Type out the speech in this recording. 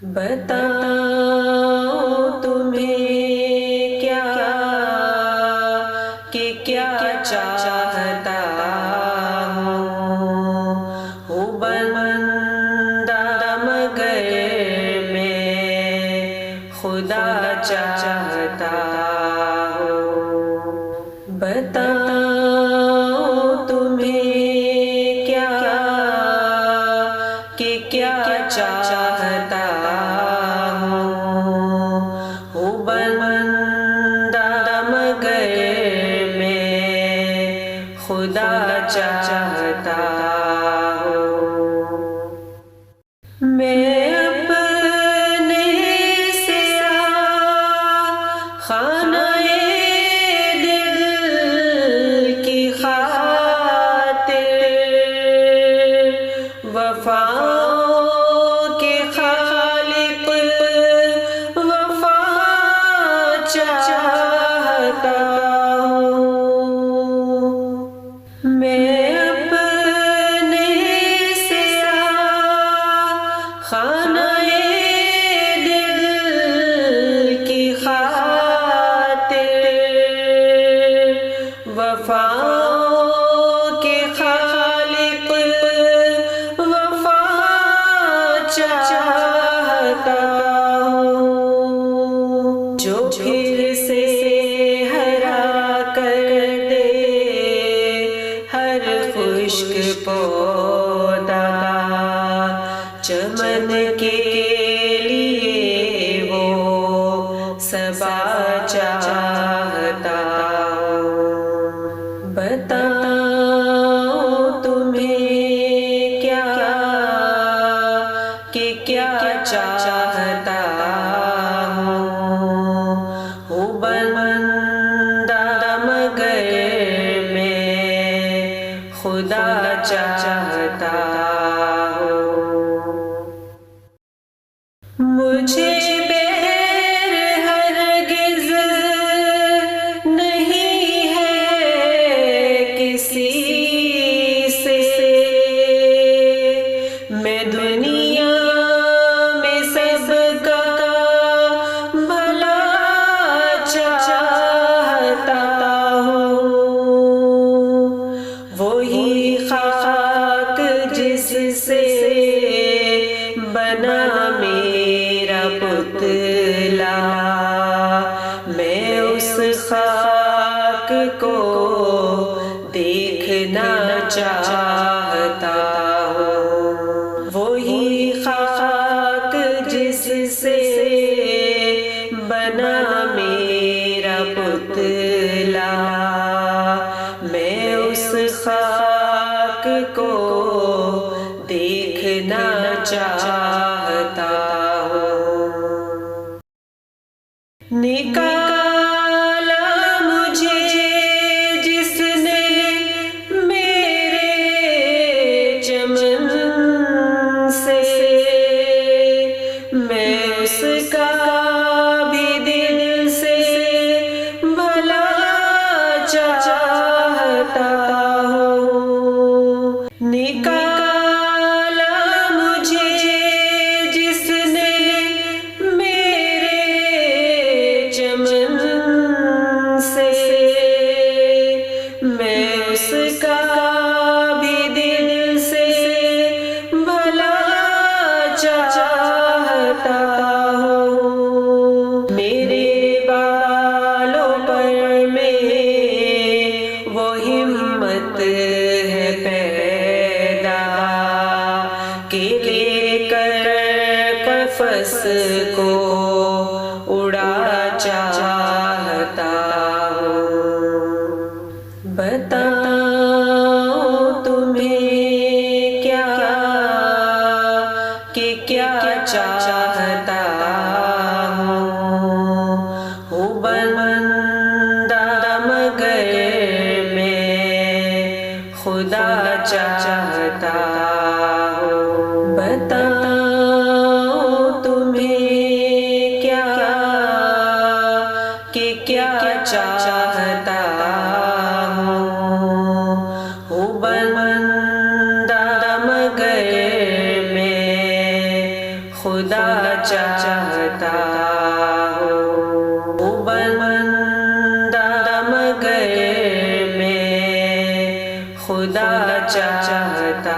बताओ तुम्हें क्या कि क्या चाहता हूँ बंदा मगर मैं खुदा चाहता हूँ। बताओ तुम्हें क्या कि क्या चाहता हूँ बंदा मगर मैं खुदा चाहता हूँ। मैं अपने सिरा खानाए दिल की खातिर वफाओं के खालिक वफा चाहता हूँ। मैं अपने सिरा खानाए दिल की खातिर वफाओं के खालिक वफा चाहता हूँ। जो फिर से हरा कर दे हर खुश्क पौधा चमन के लिए वो सबा चाहता हूँ। बताओ तुम्हें क्या कि क्या चाहता हूँ बंदा मगर मैं खुदा चाहता हूँ। मुझे बैर हरगिज़ नहीं है किसी से। मैं दुनिया में सबका भला चाहता हूँ। वही खाक जिससे बना मेरा पुतला मैं उस खाक को देखना चाहता हूँ। वही खाक जिससे बना मेरा पुतला मैं उस खाक को देखना चाहता हूँ। निकाला मुझे जिसने मेरे चमन से मैं उसका भी दिल से भला चाहता हूँ। निकाला मुझे जिसने मेरे चमन से मैं उसका भी दिल से भला चाहता हूँ। मेरे बालों पर में वो हिम्मत है पैदा कि लेकर कफस को उड़ा चाहता हूँ। बताओ तुम्हें क्या कि क्या चाहता हूँ बंदा मगर मैं खुदा चाहता हूँ। बताओ तुम्हें क्या कि क्या चाहता हूँ बंदा मगर मैं खुदा चाहता हो बंदा मगर मैं खुदा चाहता